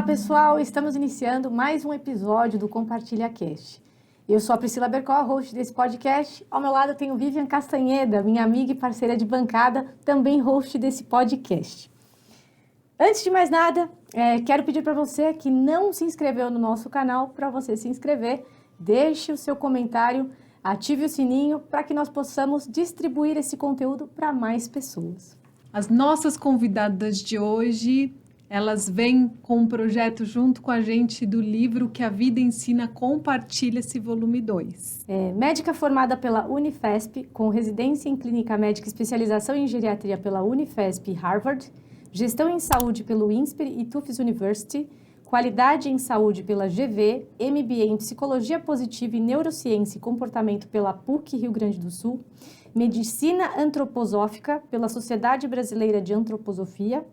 pessoal, estamos iniciando mais um episódio do Compartilha Cast. Eu sou a Priscila Bercó, host desse podcast. Ao meu lado eu tenho Vivian Castanheda, minha amiga e parceira de bancada, também host desse podcast. Antes de mais nada, quero pedir para você que não se inscreveu no nosso canal, para você se inscrever, deixe o seu comentário, ative o sininho para que nós possamos distribuir esse conteúdo para mais pessoas. As nossas convidadas de hoje, elas vêm com um projeto junto com a gente do livro Que a Vida Ensina, Compartilha-se, volume 2. Médica formada pela Unifesp, com residência em clínica médica e especialização em geriatria pela Unifesp e Harvard, gestão em saúde pelo INSPER e Tufts University, qualidade em saúde pela GV, MBA em psicologia positiva e neurociência e comportamento pela PUC Rio Grande do Sul, medicina antroposófica pela Sociedade Brasileira de Antroposofia,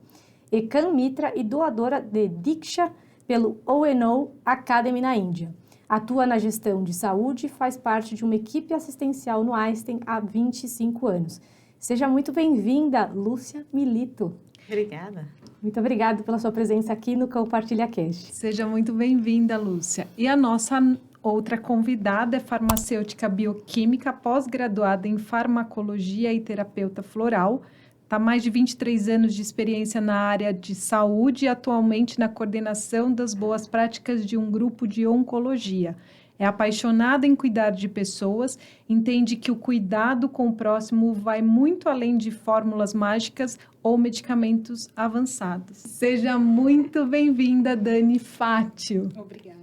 Ekam Mitra e doadora de Diksha pelo ONO Academy na Índia. Atua na gestão de saúde e faz parte de uma equipe assistencial no Einstein há 25 anos. Seja muito bem-vinda, Lúcia Milito. Obrigada. Muito obrigada pela sua presença aqui no Compartilha Cast. Seja muito bem-vinda, Lúcia. E a nossa outra convidada é farmacêutica bioquímica, pós-graduada em farmacologia e terapeuta floral. Está há mais de 23 anos de experiência na área de saúde e atualmente na coordenação das boas práticas de um grupo de oncologia. É apaixonada em cuidar de pessoas, entende que o cuidado com o próximo vai muito além de fórmulas mágicas ou medicamentos avançados. Seja muito bem-vinda, Dani Fátio. Obrigada.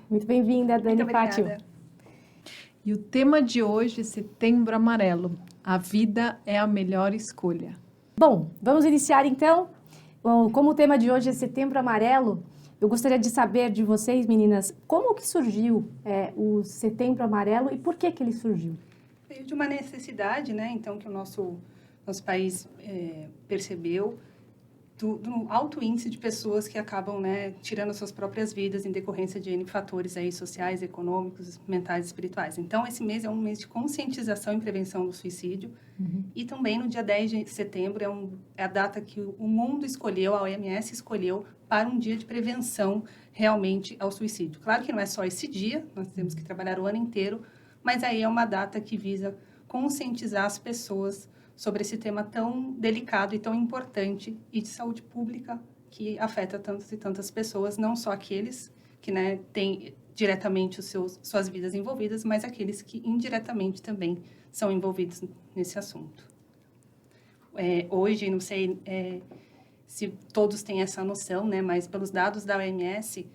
Muito bem-vinda, Dani Fátio. E o tema de hoje é Setembro Amarelo. A vida é a melhor escolha. Bom, vamos iniciar então. Como o tema de hoje é Setembro Amarelo, eu gostaria de saber de vocês, meninas, como que surgiu o Setembro Amarelo e por que ele surgiu? Veio de uma necessidade, né? Então, que o nosso país percebeu do alto índice de pessoas que acabam, né, tirando suas próprias vidas em decorrência de N fatores aí, sociais, econômicos, mentais e espirituais. Então, esse mês é um mês de conscientização e prevenção do suicídio. E também no dia 10 de setembro é a data que o mundo escolheu, a OMS escolheu, para um dia de prevenção realmente ao suicídio. Claro que não é só esse dia, nós temos que trabalhar o ano inteiro, mas aí é uma data que visa conscientizar as pessoas sobre esse tema tão delicado e tão importante e de saúde pública que afeta tantas e tantas pessoas, não só aqueles que, né, têm diretamente suas vidas envolvidas, mas aqueles que indiretamente também são envolvidos nesse assunto. Hoje, não sei se todos têm essa noção, né, mas pelos dados da OMS,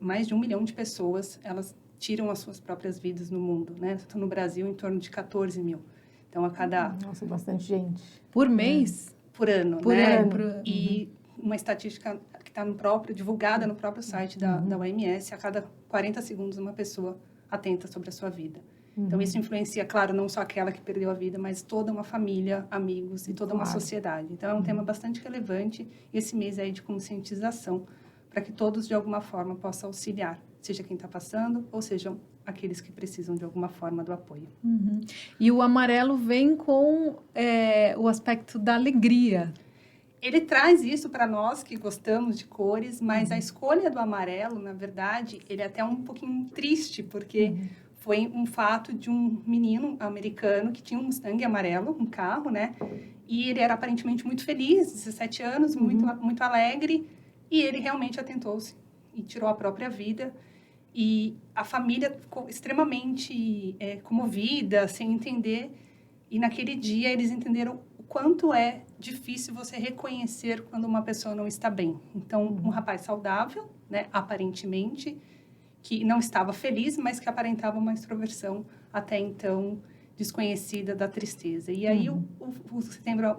mais de 1 milhão de pessoas, elas tiram as suas próprias vidas no mundo, né? No Brasil, em torno de 14 mil. Então, a cada... Nossa, bastante gente. Por mês? Por ano, por né? ano. E uma estatística que está divulgada no próprio site da OMS, a cada 40 segundos uma pessoa atenta sobre a sua vida. Então, isso influencia, claro, não só aquela que perdeu a vida, mas toda uma família, amigos e toda uma sociedade. Então, é um tema bastante relevante e esse mês aí de conscientização para que todos, de alguma forma, possam auxiliar, seja quem está passando ou sejam aqueles que precisam, de alguma forma, do apoio. E o amarelo vem com o aspecto da alegria. Ele traz isso para nós que gostamos de cores, mas a escolha do amarelo, na verdade, ele é até um pouquinho triste, porque foi um fato de um menino americano que tinha um Mustang amarelo, um carro, né? E ele era aparentemente muito feliz, 17 anos, muito alegre, e ele realmente atentou-se e tirou a própria vida. E a família ficou extremamente comovida, sem entender. E naquele dia eles entenderam o quanto é difícil você reconhecer quando uma pessoa não está bem. Então, um rapaz saudável, né, aparentemente, que não estava feliz, mas que aparentava uma extroversão até então desconhecida da tristeza. E aí o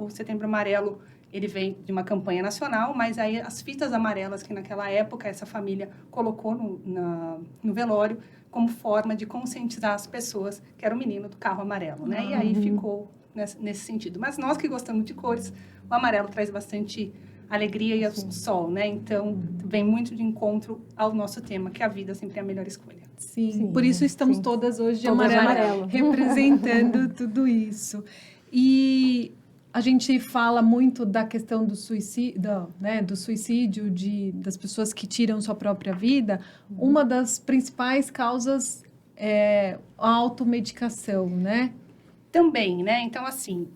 Setembro Amarelo, ele vem de uma campanha nacional, mas aí as fitas amarelas que naquela época essa família colocou no velório como forma de conscientizar as pessoas que era o menino do carro amarelo, né? E aí ficou nesse sentido. Mas nós que gostamos de cores, o amarelo traz bastante alegria e o sol, né? Então, vem muito de encontro ao nosso tema, que a vida sempre é a melhor escolha. Sim, por isso estamos todas hoje de amarelo, representando tudo isso. E A gente fala muito da questão do suicídio, né, das pessoas que tiram sua própria vida. Uma das principais causas é a automedicação, né? Também, né? Então, assim,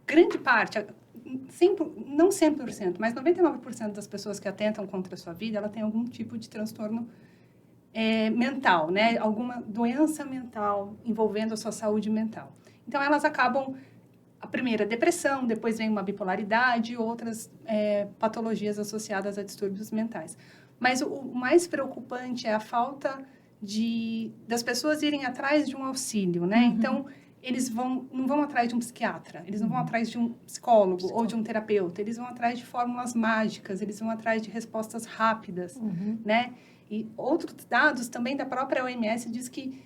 grande parte, não 100%, mas 99% das pessoas que atentam contra a sua vida, ela tem algum tipo de transtorno mental, né? Alguma doença mental envolvendo a sua saúde mental. Então, elas acabam, a primeira, depressão, depois vem uma bipolaridade e outras patologias associadas a distúrbios mentais. Mas o mais preocupante é a falta das pessoas irem atrás de um auxílio, né? Uhum. Então, eles não vão atrás de um psiquiatra, eles não vão atrás de um psicólogo ou de um terapeuta, eles vão atrás de fórmulas mágicas, eles vão atrás de respostas rápidas, né? E outros dados também da própria OMS diz que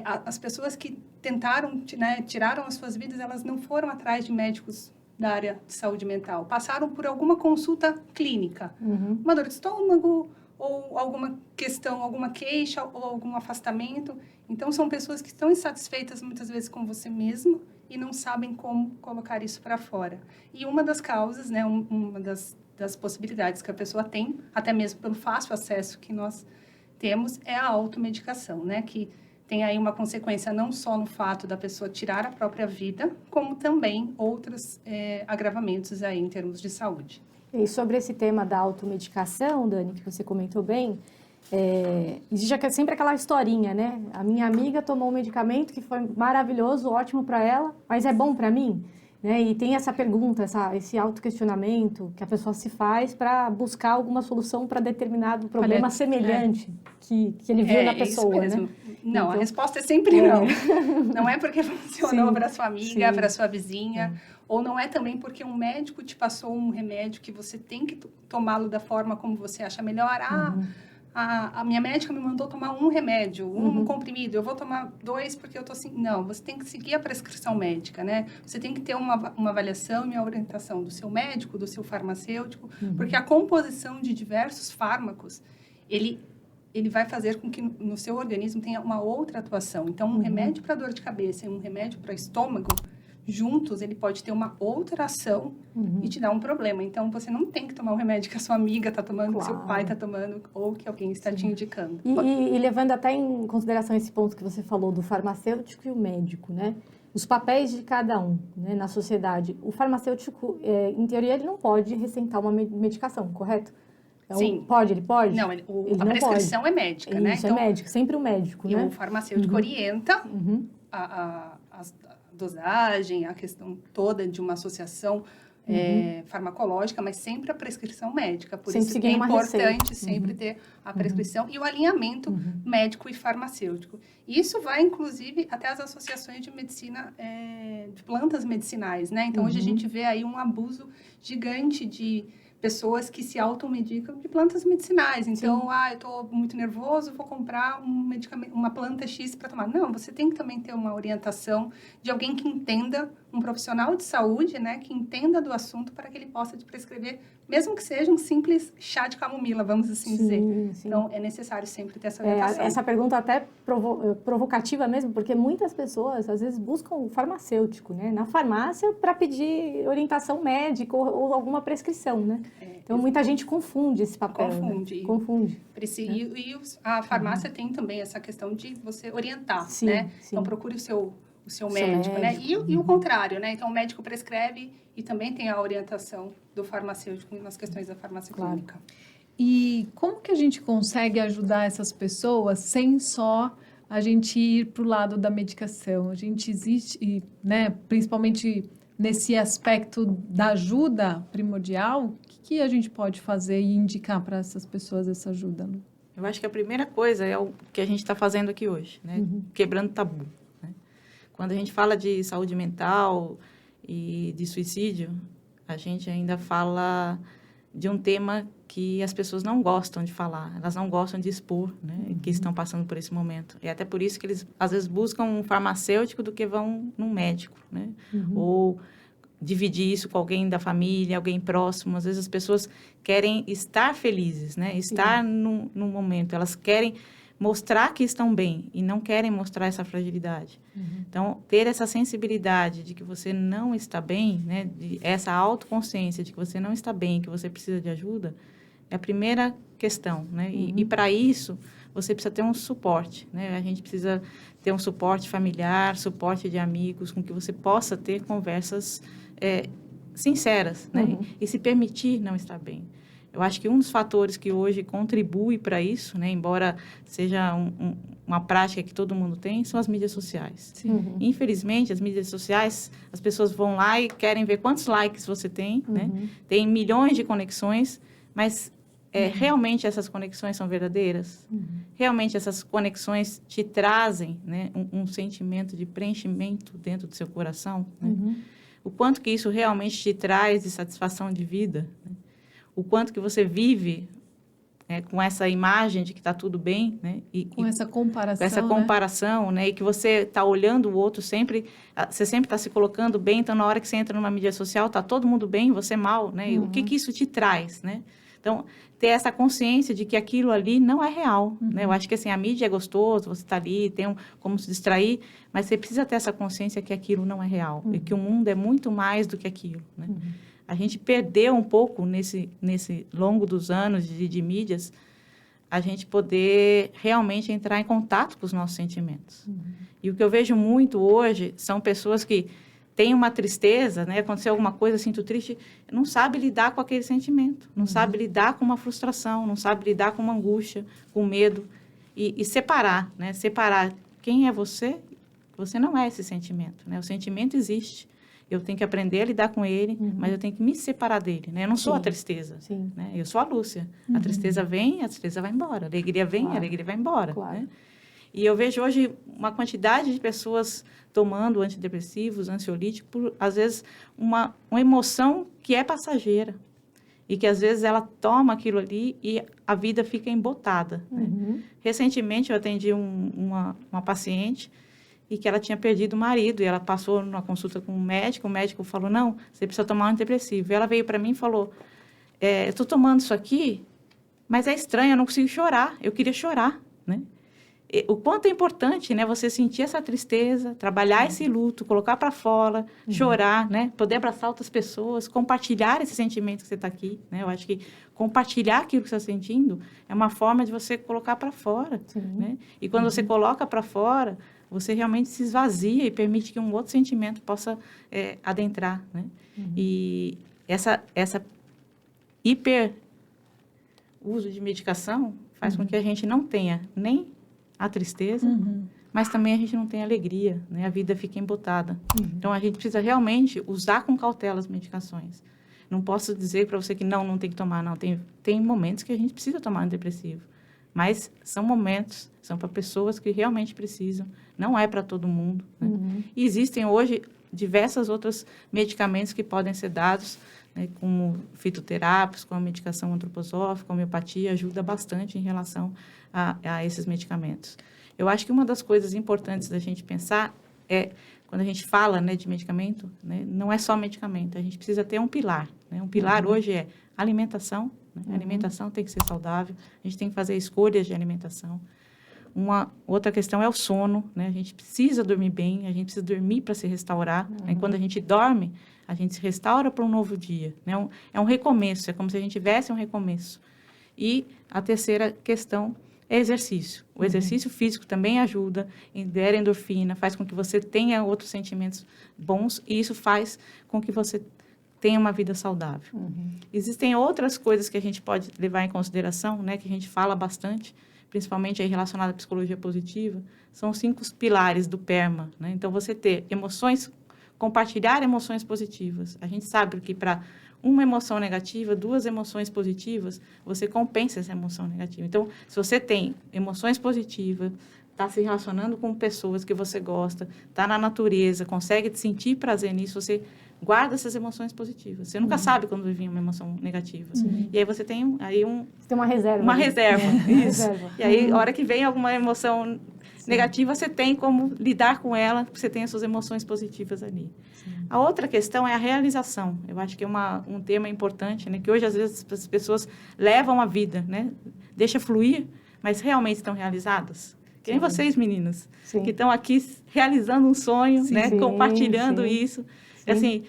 as pessoas que tentaram, né, tiraram as suas vidas, elas não foram atrás de médicos da área de saúde mental, passaram por alguma consulta clínica, uma dor de estômago, ou alguma questão, alguma queixa, ou algum afastamento. Então, são pessoas que estão insatisfeitas, muitas vezes, com você mesmo e não sabem como colocar isso para fora. E uma das causas, né, uma das possibilidades que a pessoa tem, até mesmo pelo fácil acesso que nós temos, é a automedicação, né, que tem aí uma consequência não só no fato da pessoa tirar a própria vida, como também outros agravamentos aí em termos de saúde. E sobre esse tema da automedicação, Dani, que você comentou bem, existe sempre aquela historinha, né? A minha amiga tomou um medicamento que foi maravilhoso, ótimo para ela, mas é bom para mim? Né? E tem essa pergunta, esse autoquestionamento que a pessoa se faz para buscar alguma solução para determinado problema semelhante que ele viu na pessoa, isso mesmo. né? Não, então, a resposta é sempre não. Não é porque funcionou para sua amiga, sim. para sua vizinha, ou não é também porque um médico te passou um remédio que você tem que tomá-lo da forma como você acha melhor. A minha médica me mandou tomar um remédio, um comprimido, eu vou tomar 2 porque eu tô assim. Não, você tem que seguir a prescrição médica, né? Você tem que ter uma avaliação e uma orientação do seu médico, do seu farmacêutico, porque a composição de diversos fármacos, ele vai fazer com que no seu organismo tenha uma outra atuação. Então, um remédio para dor de cabeça e um remédio para estômago, juntos, ele pode ter uma outra ação e te dar um problema. Então, você não tem que tomar um remédio que a sua amiga está tomando, que seu pai está tomando, ou que alguém está te indicando. E levando até em consideração esse ponto que você falou do farmacêutico e o médico, né? Os papéis de cada um, né, na sociedade. O farmacêutico, em teoria, ele não pode receitar uma medicação, correto? Então, Sim. Ele pode? Não, ele a prescrição é médica, isso, né? Isso, então, é médico, sempre o médico, né? E o farmacêutico orienta a dosagem, a questão toda de uma associação farmacológica, mas sempre a prescrição médica. Por sempre isso é importante sempre ter a prescrição e o alinhamento médico e farmacêutico. Isso vai, inclusive, até as associações de medicina, de plantas medicinais, né? Então, hoje a gente vê aí um abuso gigante de pessoas que se automedicam de plantas medicinais. Então, eu estou muito nervoso, vou comprar um medicamento, uma planta X para tomar. Não, você tem que também ter uma orientação de alguém que entenda, um profissional de saúde, né, que entenda do assunto para que ele possa te prescrever, mesmo que seja um simples chá de camomila, vamos assim dizer. Sim. Então, é necessário sempre ter essa orientação. Essa pergunta até provocativa mesmo, porque muitas pessoas, às vezes, buscam o farmacêutico, né, na farmácia para pedir orientação médica ou alguma prescrição, né? Então, muita gente confunde esse papel. Confunde. E a farmácia tem também essa questão de você orientar, né? Então, procure o seu médico, né? E o contrário, né? Então, o médico prescreve e também tem a orientação do farmacêutico nas questões da farmácia clínica. E como que a gente consegue ajudar essas pessoas sem só a gente ir para o lado da medicação? A gente existe, né? Principalmente nesse aspecto da ajuda primordial, o que a gente pode fazer e indicar para essas pessoas essa ajuda? Né? Eu acho que a primeira coisa é o que a gente está fazendo aqui hoje, né? Quebrando tabu. Né? Quando a gente fala de saúde mental e de suicídio, a gente ainda fala de um tema que as pessoas não gostam de falar, elas não gostam de expor, né? Que estão passando por esse momento. E até por isso que eles, às vezes, buscam um farmacêutico do que vão num médico, né? Ou dividir isso com alguém da família, alguém próximo. Às vezes, as pessoas querem estar felizes, né? Estar num momento. Elas querem mostrar que estão bem e não querem mostrar essa fragilidade. Então, ter essa sensibilidade de que você não está bem, né, de essa autoconsciência de que você não está bem, que você precisa de ajuda, é a primeira questão, né? E para isso, você precisa ter um suporte, né? A gente precisa ter um suporte familiar, suporte de amigos, com que você possa ter conversas sinceras, né? E se permitir não estar bem. Eu acho que um dos fatores que hoje contribui para isso, né, embora seja uma prática que todo mundo tem, são as mídias sociais. Infelizmente, as mídias sociais, as pessoas vão lá e querem ver quantos likes você tem, né? Tem milhões de conexões, mas realmente essas conexões são verdadeiras? Realmente essas conexões te trazem, né, um sentimento de preenchimento dentro do seu coração? Né? O quanto que isso realmente te traz de satisfação de vida? Né? O quanto que você vive com essa imagem de que está tudo bem, né? Com essa comparação, com essa comparação, né? E que você está olhando o outro sempre, você sempre está se colocando bem, então na hora que você entra numa mídia social, está todo mundo bem, você mal, né? E o que isso te traz, né? Então, ter essa consciência de que aquilo ali não é real, né? Eu acho que, assim, a mídia é gostoso, você está ali, tem como se distrair, mas você precisa ter essa consciência que aquilo não é real, e que o mundo é muito mais do que aquilo, né? A gente perdeu um pouco, nesse longo dos anos de mídias, a gente poder realmente entrar em contato com os nossos sentimentos. E o que eu vejo muito hoje são pessoas que têm uma tristeza, né? Aconteceu alguma coisa, sinto triste, não sabe lidar com aquele sentimento, não sabe lidar com uma frustração, não sabe lidar com uma angústia, com medo. E separar, né? Separar quem é você, você não é esse sentimento, né? O sentimento existe. Eu tenho que aprender a lidar com ele, mas eu tenho que me separar dele, né? Eu não sou a tristeza, né? Eu sou a Lúcia. A tristeza vem, a tristeza vai embora. A alegria vem, a alegria vai embora, né? E eu vejo hoje uma quantidade de pessoas tomando antidepressivos, ansiolíticos, por, às vezes, uma emoção que é passageira. E que, às vezes, ela toma aquilo ali e a vida fica embotada, né? Recentemente, eu atendi uma paciente e que ela tinha perdido o marido, e ela passou numa consulta com o médico falou, não, você precisa tomar um antidepressivo. E ela veio para mim e falou, eu estou tomando isso aqui, mas é estranho, eu não consigo chorar, eu queria chorar, né? E o quanto é importante, né, você sentir essa tristeza, trabalhar esse luto, colocar para fora, chorar, né, poder abraçar outras pessoas, compartilhar esse sentimento que você está aqui, né? Eu acho que compartilhar aquilo que você está sentindo é uma forma de você colocar para fora, né? E quando você coloca para fora, você realmente se esvazia e permite que um outro sentimento possa adentrar, né? E essa hiper uso de medicação faz com que a gente não tenha nem a tristeza, mas também a gente não tenha alegria, né? A vida fica embotada. Então, a gente precisa realmente usar com cautela as medicações. Não posso dizer para você que não tem que tomar, não. Tem momentos que a gente precisa tomar antidepressivo, mas são momentos, são para pessoas que realmente precisam, não é para todo mundo, né? E existem hoje diversos outros medicamentos que podem ser dados, né, como fitoterápicos, como a medicação antroposófica, a homeopatia, ajuda bastante em relação a esses medicamentos. Eu acho que uma das coisas importantes da gente pensar é, quando a gente fala, né, de medicamento, né, não é só medicamento, a gente precisa ter um pilar, né? Um pilar hoje é alimentação, né? A alimentação tem que ser saudável, a gente tem que fazer escolhas de alimentação. Uma outra questão é o sono, né? A gente precisa dormir bem, a gente precisa dormir para se restaurar, né? Quando a gente dorme, a gente se restaura para um novo dia, né? É um recomeço, é como se a gente tivesse um recomeço. E a terceira questão é exercício. O exercício físico também ajuda, libera endorfina, faz com que você tenha outros sentimentos bons, e isso faz com que você tenha uma vida saudável. Existem outras coisas que a gente pode levar em consideração, né? Que a gente fala bastante, principalmente aí relacionada à psicologia positiva, são os 5 pilares do PERMA, né? Então, você ter emoções, compartilhar emoções positivas. A gente sabe que para uma emoção negativa, 2 emoções positivas, você compensa essa emoção negativa. Então, se você tem emoções positivas, está se relacionando com pessoas que você gosta, está na natureza, consegue sentir prazer nisso, você guarda essas emoções positivas. Você nunca sabe quando vir uma emoção negativa. E aí você tem Você tem uma reserva. Uma reserva, isso. Reserva. E aí, a hora que vem alguma emoção negativa, você tem como lidar com ela, porque você tem as suas emoções positivas ali. A outra questão é a realização. Eu acho que é um tema importante, né? Que hoje, às vezes, as pessoas levam a vida, né? Deixa fluir, mas realmente estão realizadas? Que nem vocês, meninas, Sim. que estão aqui realizando um sonho, Sim, né? sim, Compartilhando sim. isso. Sim. Assim,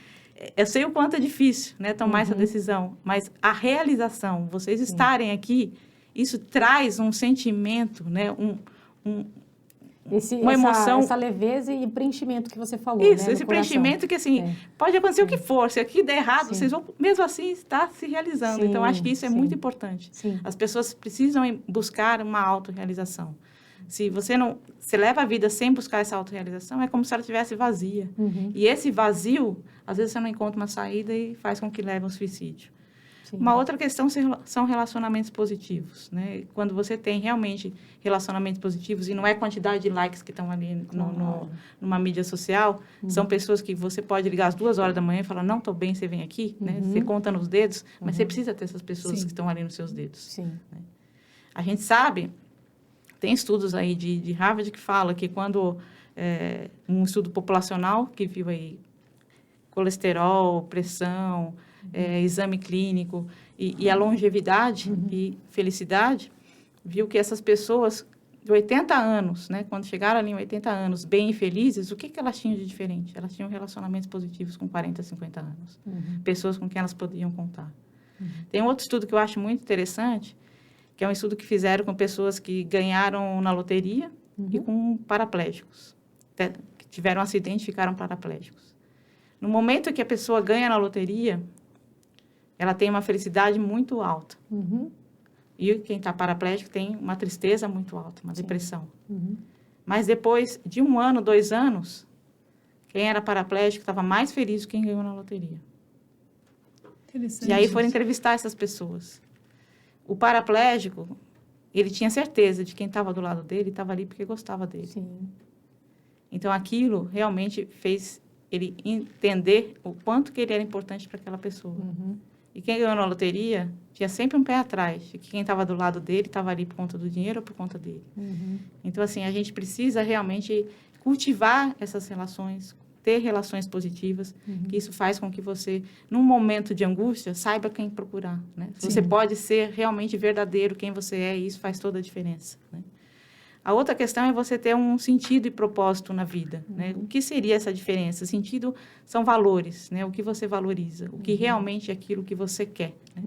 eu sei o quanto é difícil, né? Tomar essa decisão, mas a realização, vocês estarem aqui, isso traz um sentimento, né? Uma emoção. Essa leveza e preenchimento que você falou, Isso, né, esse no coração. preenchimento que, assim, pode acontecer o que for. Se aqui der errado, Sim. vocês vão, mesmo assim, estar se realizando. Então, acho que isso é Sim. muito importante. Sim. As pessoas precisam buscar uma autorrealização. Se você leva a vida sem buscar essa autorrealização, é como se ela estivesse vazia. E esse vazio, às vezes você não encontra uma saída e faz com que leve ao suicídio. Sim. Uma outra questão são relacionamentos positivos, né? Quando você tem realmente relacionamentos positivos, e não é quantidade de likes que estão ali numa mídia social, são pessoas que você pode ligar às 2 horas da manhã e falar, não estou bem, você vem aqui, né? Você conta nos dedos, mas você precisa ter essas pessoas que estão ali nos seus dedos. Sim. Né? A gente sabe, tem estudos aí de Harvard que fala que quando um estudo populacional que viu aí colesterol, pressão, exame clínico e a longevidade e felicidade, viu que essas pessoas de 80 anos, né, quando chegaram ali em 80 anos, bem e felizes, o que elas tinham de diferente? Elas tinham relacionamentos positivos com 40, 50 anos. Pessoas com quem elas podiam contar. Tem um outro estudo que eu acho muito interessante, que é um estudo que fizeram com pessoas que ganharam na loteria e com paraplégicos, que tiveram um acidente e ficaram paraplégicos. No momento que a pessoa ganha na loteria, ela tem uma felicidade muito alta. E quem está paraplégico tem uma tristeza muito alta, uma depressão. Mas depois de 1 ano, 2 anos, quem era paraplégico estava mais feliz do que quem ganhou na loteria. Interessante. E aí foram entrevistar essas pessoas. O paraplégico, ele tinha certeza de quem estava do lado dele, estava ali porque gostava dele. Sim. Então, aquilo realmente fez ele entender o quanto que ele era importante para aquela pessoa. E quem ganhou na loteria tinha sempre um pé atrás, de que quem estava do lado dele estava ali por conta do dinheiro ou por conta dele. Então, assim, a gente precisa realmente cultivar essas relações, ter relações positivas, que isso faz com que você, num momento de angústia, saiba quem procurar, né? Você pode ser realmente verdadeiro quem você é, e isso faz toda a diferença, né? A outra questão é você ter um sentido e propósito na vida, né? O que seria essa diferença? Sentido são valores, né? O que você valoriza, o que realmente é aquilo que você quer, né?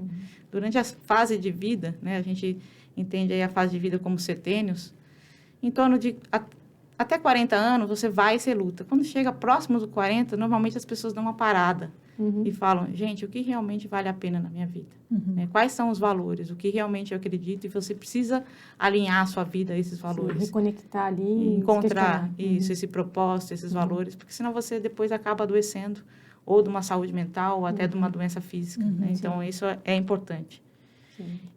Durante a fase de vida, né? A gente entende aí a fase de vida como setênios, em torno de até 40 anos, você vai e você luta. Quando chega próximo dos 40, normalmente as pessoas dão uma parada e falam, gente, o que realmente vale a pena na minha vida? Né? Quais são os valores? O que realmente eu acredito? E você precisa alinhar a sua vida a esses valores. Sim, reconectar ali. E encontrar isso, esse propósito, esses valores, porque senão você depois acaba adoecendo ou de uma saúde mental ou até de uma doença física. Né? Então, isso é importante.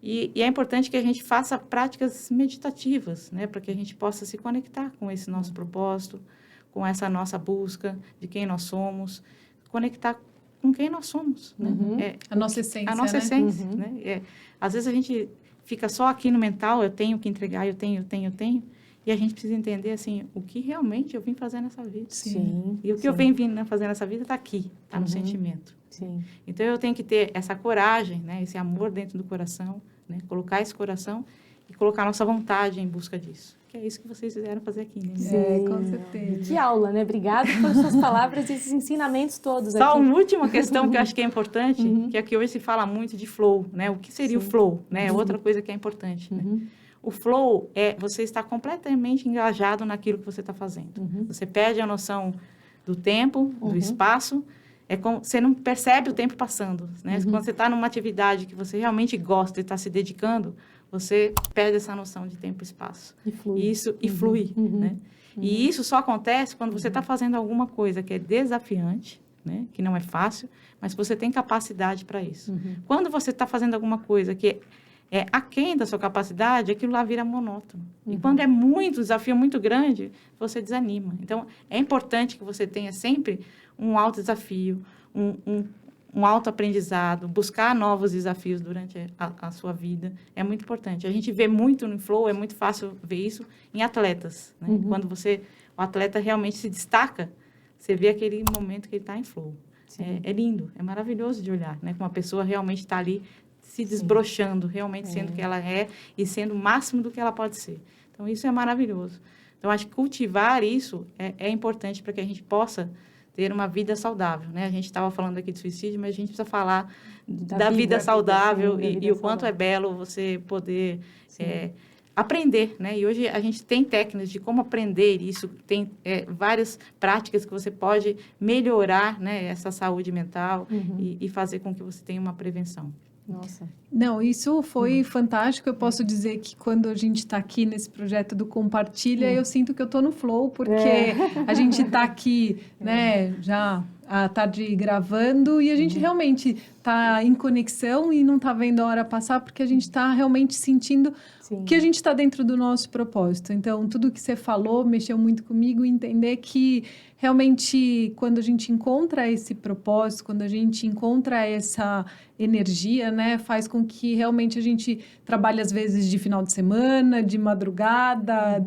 E é importante que a gente faça práticas meditativas, né? Para que a gente possa se conectar com esse nosso propósito, com essa nossa busca de quem nós somos, conectar com quem nós somos. Né? A nossa essência, a nossa essência, né? Às vezes a gente fica só aqui no mental, eu tenho que entregar, eu tenho. E a gente precisa entender, assim, o que realmente eu vim fazer nessa vida. Sim. E o que eu venho vindo fazer nessa vida está aqui, está no sentimento. Sim. Então, eu tenho que ter essa coragem, né? Esse amor dentro do coração, né? Colocar esse coração e colocar a nossa vontade em busca disso. Que é isso que vocês fizeram fazer aqui, né? Sim. Com certeza. Que aula, né? Obrigada pelas suas palavras e esses ensinamentos todos Só aqui. uma última questão que eu acho que é importante, que aqui hoje se fala muito de flow, né? O que seria o flow, né? É outra coisa que é importante, né? O flow é você estar completamente engajado naquilo que você está fazendo. Você perde a noção do tempo, do espaço. É como, você não percebe o tempo passando, né? Quando você está numa atividade que você realmente gosta e está se dedicando, você perde essa noção de tempo e espaço. E flui. E flui, né? E isso só acontece quando você está fazendo alguma coisa que é desafiante, né? Que não é fácil, mas você tem capacidade para isso. Quando você está fazendo alguma coisa que é aquém da sua capacidade, aquilo lá vira monótono. E quando é muito desafio muito grande, você desanima. Então, é importante que você tenha sempre um alto desafio, um alto aprendizado, buscar novos desafios durante a sua vida. É muito importante. A gente vê muito no Flow, é muito fácil ver isso em atletas. Né? Quando o atleta realmente se destaca, você vê aquele momento que ele está em Flow. É lindo, é maravilhoso de olhar, né? Como uma pessoa realmente está ali se desbrochando, realmente sendo o que ela é e sendo o máximo do que ela pode ser. Então, isso é maravilhoso. Então, acho que cultivar isso é importante para que a gente possa ter uma vida saudável, né? A gente estava falando aqui de suicídio, mas a gente precisa falar da vida saudável e o quanto é belo você poder aprender, né? E hoje a gente tem técnicas de como aprender isso, tem várias práticas que você pode melhorar, né, essa saúde mental e fazer com que você tenha uma prevenção. Nossa. Não, isso foi fantástico. Eu posso dizer que quando a gente está aqui nesse projeto do Compartilha, eu sinto que eu estou no flow, porque a gente está aqui, né, já à tarde gravando e a gente realmente está em conexão e não está vendo a hora passar, porque a gente está realmente sentindo que a gente está dentro do nosso propósito. Então, tudo que você falou mexeu muito comigo, entender que realmente quando a gente encontra esse propósito, quando a gente encontra essa energia, né, faz com que realmente a gente trabalhe às vezes de final de semana, de madrugada,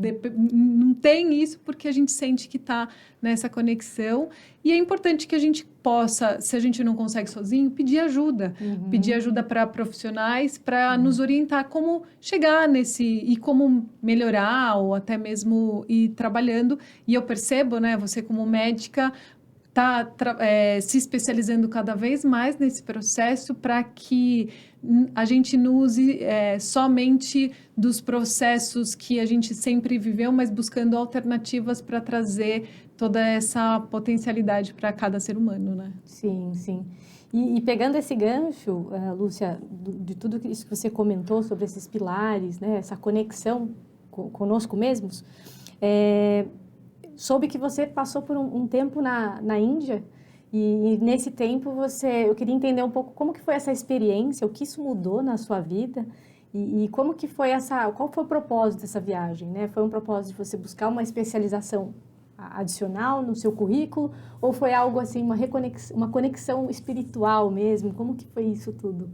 não tem isso porque a gente sente que está nessa conexão e é importante que a gente possa, se a gente não consegue sozinho, pedir ajuda para profissionais para nos orientar como chegar nesse e como melhorar ou até mesmo ir trabalhando. E eu percebo, né, você como médica está se especializando cada vez mais nesse processo para que a gente não use somente dos processos que a gente sempre viveu, mas buscando alternativas para trazer toda essa potencialidade para cada ser humano, né? Sim, sim. E pegando esse gancho, Lúcia, de tudo isso que você comentou sobre esses pilares, né, essa conexão conosco mesmos, soube que você passou por um tempo na Índia e nesse tempo eu queria entender um pouco como que foi essa experiência, o que isso mudou na sua vida e como que foi qual foi o propósito dessa viagem, né? Foi um propósito de você buscar uma especialização adicional no seu currículo ou foi algo assim, uma conexão espiritual mesmo? Como que foi isso tudo?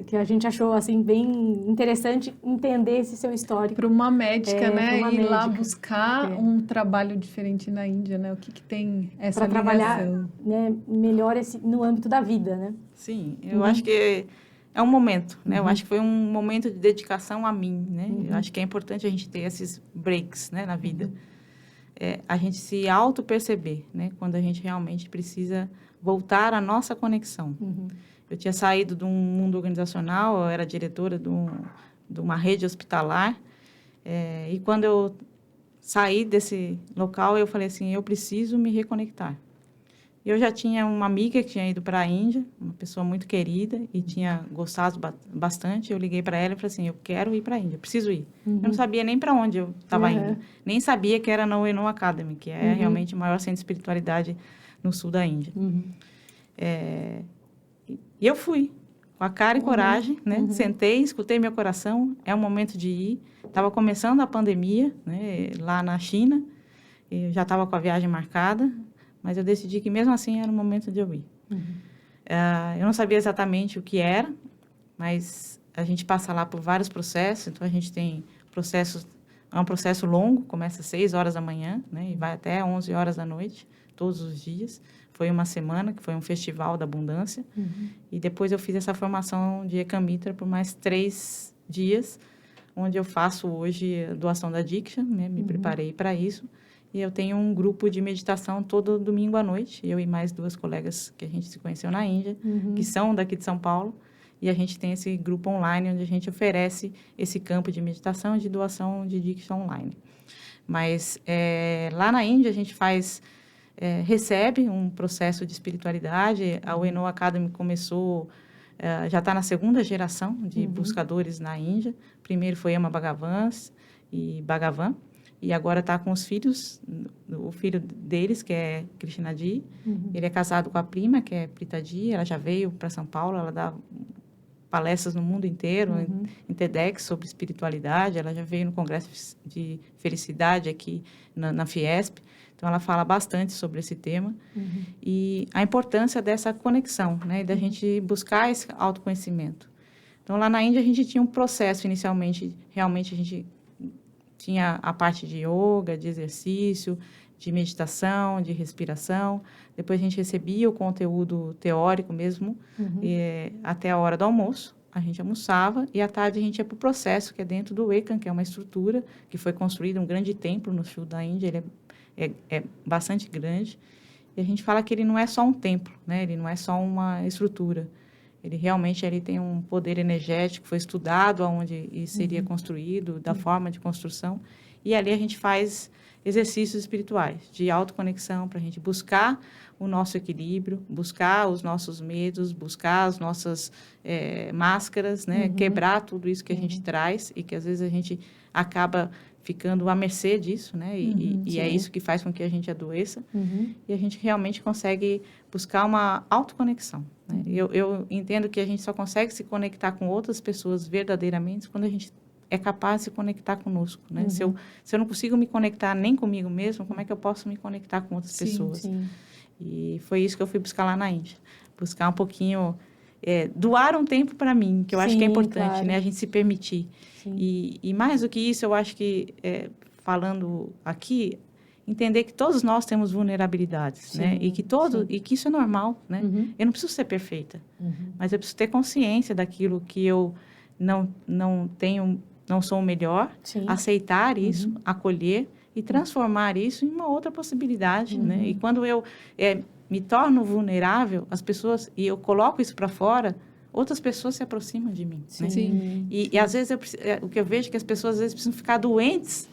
Que a gente achou assim bem interessante entender esse seu histórico. Para uma médica, né? Pra uma ir lá médica. buscar um trabalho diferente na Índia, né? O que tem essa ligação? Para trabalhar, né, melhor no âmbito da vida, né? Sim, eu acho que é um momento, né? Eu acho que foi um momento de dedicação a mim, né? Eu acho que é importante a gente ter esses breaks, né, na vida. A gente se auto-perceber, né? Quando a gente realmente precisa voltar à nossa conexão. Eu tinha saído de um mundo organizacional, eu era diretora de uma rede hospitalar, e quando eu saí desse local, eu falei assim, eu preciso me reconectar. Eu já tinha uma amiga que tinha ido para a Índia, uma pessoa muito querida, e tinha gostado bastante. Eu liguei para ela e falei assim, eu quero ir para a Índia, preciso ir. Eu não sabia nem para onde eu estava indo, nem sabia que era na Ueno Academy, que é realmente o maior centro de espiritualidade no sul da Índia. E eu fui, com a cara e coragem, né? Sentei, escutei meu coração, é o momento de ir. Estava começando a pandemia, né? Lá na China, eu já estava com a viagem marcada, mas eu decidi que mesmo assim era o momento de eu ir. Eu não sabia exatamente o que era, mas a gente passa lá por vários processos, então a gente tem processos, é um processo longo, começa às 6 horas da manhã, né? E vai até 11 horas da noite, todos os dias. Foi uma semana, que foi um festival da abundância. E depois eu fiz essa formação de Ekamitra por mais 3 dias, onde eu faço hoje a doação da Diksha, né? Me preparei para isso. E eu tenho um grupo de meditação todo domingo à noite, eu e mais 2 colegas que a gente se conheceu na Índia, que são daqui de São Paulo. E a gente tem esse grupo online, onde a gente oferece esse campo de meditação e de doação de Diksha online. Mas lá na Índia a gente recebe um processo de espiritualidade. A Ueno Academy começou, já está na 2ª geração de buscadores na Índia. Primeiro foi Ama Bhagavans e Bhagavan, e agora está com os filhos, o filho deles, que é Krishnadi. Ele é casado com a prima, que é Pritadi. Ela já veio para São Paulo, ela dá palestras no mundo inteiro, em TEDx, sobre espiritualidade. Ela já veio no Congresso de Felicidade aqui na Fiesp. Então, ela fala bastante sobre esse tema. E a importância dessa conexão, né? Da gente buscar esse autoconhecimento. Então, lá na Índia, a gente tinha um processo, inicialmente, realmente, a gente tinha a parte de yoga, de exercício, de meditação, de respiração. Depois a gente recebia o conteúdo teórico mesmo, até a hora do almoço. A gente almoçava e à tarde a gente ia para o processo, que é dentro do Ekam, que é uma estrutura que foi construída, um grande templo no sul da Índia, ele é bastante grande. E a gente fala que ele não é só um templo, né? Ele não é só uma estrutura. Ele realmente tem um poder energético, foi estudado aonde isso seria construído, da forma de construção. E ali a gente faz exercícios espirituais, de autoconexão, para a gente buscar o nosso equilíbrio, buscar os nossos medos, buscar as nossas máscaras, né? Quebrar tudo isso que a gente traz e que às vezes a gente acaba ficando à mercê disso, né? E é isso que faz com que a gente adoeça. E a gente realmente consegue buscar uma autoconexão. Né? Eu entendo que a gente só consegue se conectar com outras pessoas verdadeiramente quando a gente é capaz de se conectar conosco, né? Se eu não consigo me conectar nem comigo mesmo, como é que eu posso me conectar com outras pessoas? Sim. E foi isso que eu fui buscar lá na Índia. Buscar um pouquinho, doar um tempo para mim, que eu acho que é importante, claro. né? A gente se permitir. E mais do que isso, eu acho que, falando aqui, entender que todos nós temos vulnerabilidades, né? E que isso é normal, né? Eu não preciso ser perfeita, mas eu preciso ter consciência daquilo que eu não tenho, não sou o melhor, aceitar isso, acolher e transformar isso em uma outra possibilidade, né? E quando eu me torno vulnerável, as pessoas, e eu coloco isso para fora, outras pessoas se aproximam de mim, né? E às vezes o que eu vejo é que as pessoas às vezes precisam ficar doentes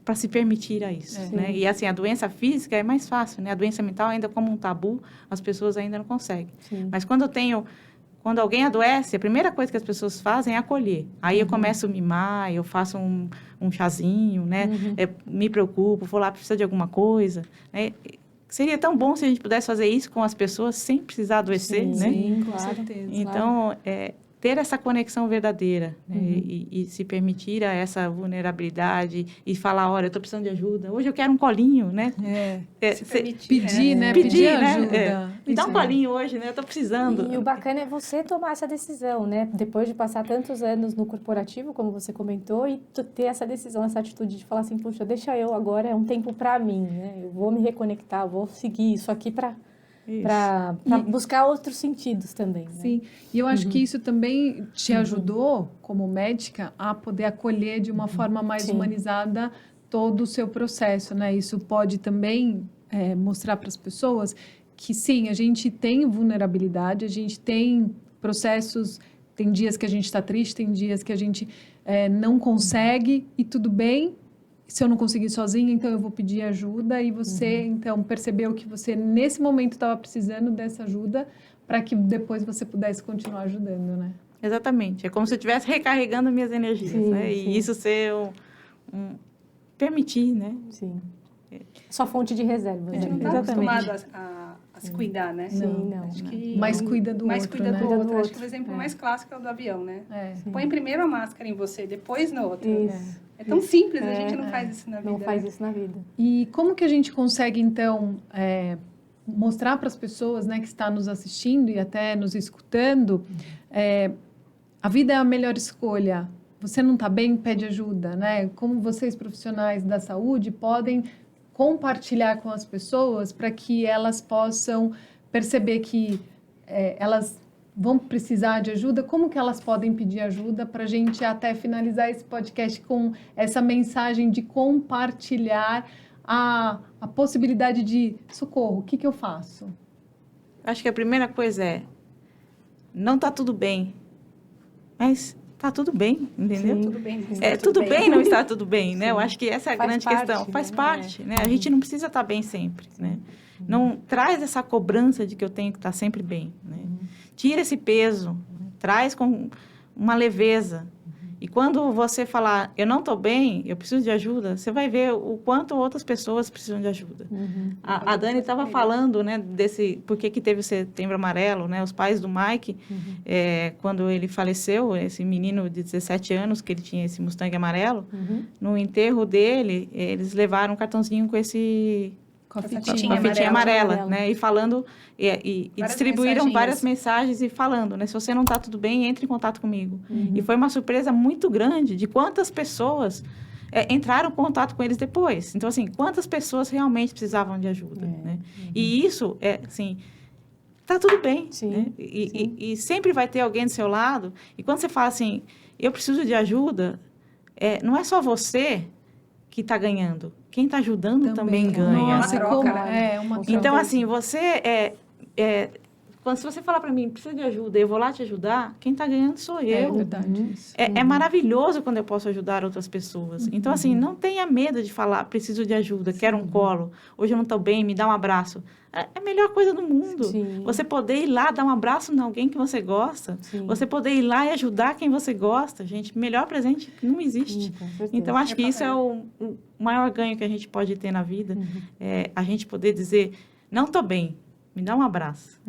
para se permitir a isso, né? E assim, a doença física é mais fácil, né? A doença mental ainda como um tabu, as pessoas ainda não conseguem. Mas quando alguém adoece, a primeira coisa que as pessoas fazem é acolher. Aí eu começo a mimar, eu faço um chazinho, né? Me preocupo, vou lá, precisa de alguma coisa, né? Seria tão bom se a gente pudesse fazer isso com as pessoas sem precisar adoecer, né? Sim, Com claro. certeza. Então, ter essa conexão verdadeira, né? E se permitir a essa vulnerabilidade e falar, olha, eu estou precisando de ajuda. Hoje eu quero um colinho, né? Pedir, né? Pedir ajuda. Me dá um colinho hoje, né? Eu estou precisando. E o bacana é você tomar essa decisão, né? Depois de passar tantos anos no corporativo, como você comentou, e ter essa decisão, essa atitude de falar assim, puxa, deixa eu agora, é um tempo para mim, né? Eu vou me reconectar, vou seguir isso aqui para buscar outros sentidos também, né? Sim, e eu acho que isso também te ajudou, como médica, a poder acolher de uma forma mais humanizada todo o seu processo, né? Isso pode também mostrar para as pessoas que, sim, a gente tem vulnerabilidade, a gente tem processos, tem dias que a gente está triste, tem dias que a gente não consegue, e tudo bem. Se eu não conseguir sozinha, então eu vou pedir ajuda, e você, então, percebeu que você, nesse momento, estava precisando dessa ajuda para que depois você pudesse continuar ajudando, né? Exatamente. É como se eu estivesse recarregando minhas energias, né? E isso ser permitir, né? Sim. Sua fonte de reserva. A gente não está acostumado a se cuidar, né? Sim, não. Acho que Mais cuida do mais outro, cuida né? do Cuida do outro. Acho outro. que o exemplo mais clássico é o do avião, né? É. Põe primeiro a máscara em você, depois no outro. Isso. É tão simples, a gente não faz isso na vida. Não faz né? isso na vida. E como que a gente consegue, então, mostrar para as pessoas, né, que estão nos assistindo e até nos escutando, a vida é a melhor escolha. Você não está bem, pede ajuda, né? Como vocês, profissionais da saúde, podem compartilhar com as pessoas para que elas possam perceber que elas vão precisar de ajuda, como que elas podem pedir ajuda, para a gente até finalizar esse podcast com essa mensagem de compartilhar a possibilidade de socorro. O que eu faço? Acho que a primeira coisa não está tudo bem, mas está tudo bem, entendeu? Sim, tudo bem. Tudo bem não está tudo bem, né? Eu acho que essa é a Faz grande parte, questão. Faz né? parte, né? A gente não precisa estar bem sempre, né? Não traz essa cobrança de que eu tenho que estar sempre bem, né? Tira esse peso, né? Traz com uma leveza. E quando você falar, eu não estou bem, eu preciso de ajuda, você vai ver o quanto outras pessoas precisam de ajuda. A Dani estava falando, né, por que teve o Setembro Amarelo, né? Os pais do Mike, quando ele faleceu, esse menino de 17 anos, que ele tinha esse Mustang amarelo, no enterro dele, eles levaram um cartãozinho com Com a uma fitinha fitinha amarela. amarela, né? E falando, e distribuíram várias mensagens e falando, né? Se você não está tudo bem, entre em contato comigo. E foi uma surpresa muito grande de quantas pessoas entraram em contato com eles depois. Então, assim, quantas pessoas realmente precisavam de ajuda, né? E isso, assim, tá tudo bem, Sim, né? E sempre vai ter alguém do seu lado. E quando você fala assim, eu preciso de ajuda, não é só você que está ganhando. Quem está ajudando também ganha. Nossa, Uma troca, é uma troca. Então, assim, se você falar para mim, precisa de ajuda, eu vou lá te ajudar, quem está ganhando sou É eu. verdade isso. É maravilhoso quando eu posso ajudar outras pessoas. Então, assim, não tenha medo de falar, preciso de ajuda, quero um colo, hoje eu não estou bem, me dá um abraço. É a melhor coisa do mundo. Sim. Você poder ir lá dar um abraço em alguém que você gosta, Sim. você poder ir lá e ajudar quem você gosta, gente, melhor presente não existe. Com certeza. Então, acho que isso é o maior ganho que a gente pode ter na vida, é a gente poder dizer, não estou bem, me dá um abraço.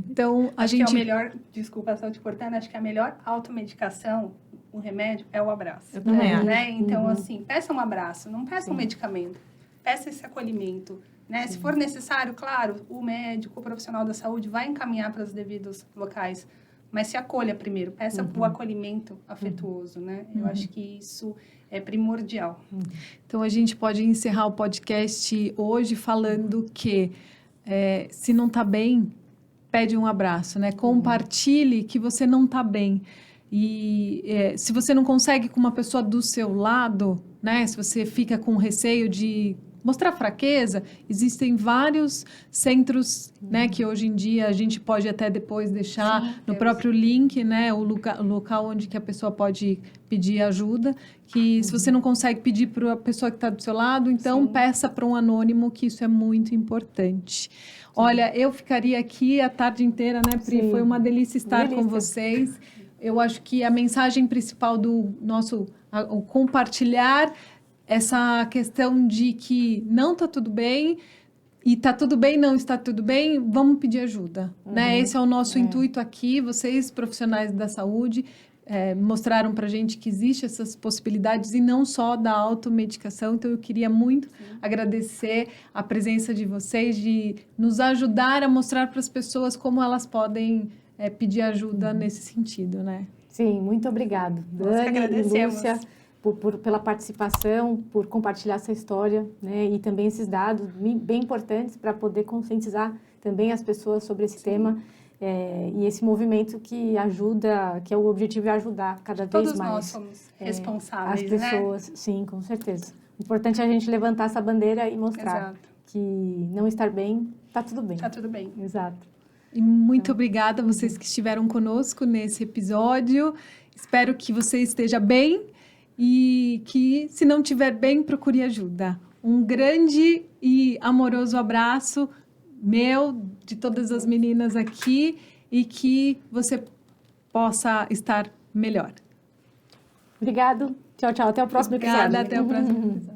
Então, a Acho gente... que é o melhor, desculpa só te cortando, acho que a melhor automedicação, o remédio, é o abraço. Eu também acho. Né? Então, assim, peça um abraço, não peça um medicamento, peça esse acolhimento. Né? Se for necessário, claro, o médico, o profissional da saúde vai encaminhar para os devidos locais, mas se acolha primeiro, peça o acolhimento afetuoso, né? Eu acho que isso é primordial. Então, a gente pode encerrar o podcast hoje falando que se não está bem, pede um abraço, né? Compartilhe que você não está bem. E se você não consegue com uma pessoa do seu lado, né? Se você fica com receio de mostrar fraqueza, existem vários centros, né? Que hoje em dia a gente pode até depois deixar no próprio link, né? O local onde que a pessoa pode pedir ajuda. Que se você não consegue pedir para a pessoa que está do seu lado, então peça para um anônimo, que isso é muito importante. Olha, eu ficaria aqui a tarde inteira, né, Pri? Sim. Foi uma delícia estar com vocês. Eu acho que a mensagem principal do nosso o compartilhar essa questão de que não está tudo bem e está tudo bem, não está tudo bem, vamos pedir ajuda, né? Esse é o nosso intuito aqui. Vocês, profissionais da saúde, mostraram para a gente que existem essas possibilidades e não só da automedicação. Então, eu queria muito agradecer a presença de vocês, de nos ajudar a mostrar para as pessoas como elas podem pedir ajuda nesse sentido, né? Sim, muito obrigado, Dani e Lúcia, pela participação, por compartilhar essa história, né? E também esses dados bem importantes para poder conscientizar também as pessoas sobre esse tema. E esse movimento que ajuda, que o objetivo é ajudar cada vez mais. Todos nós somos responsáveis, as pessoas, né? Sim, com certeza. O importante é a gente levantar essa bandeira e mostrar que não estar bem, está tudo bem. Está tudo bem. Exato. E muito obrigada a vocês que estiveram conosco nesse episódio. Espero que você esteja bem e que, se não estiver bem, procure ajuda. Um grande e amoroso abraço meu, de todas as meninas aqui, e que você possa estar melhor. Obrigado. Tchau, tchau. Até o próximo episódio. Obrigada, até o próximo episódio.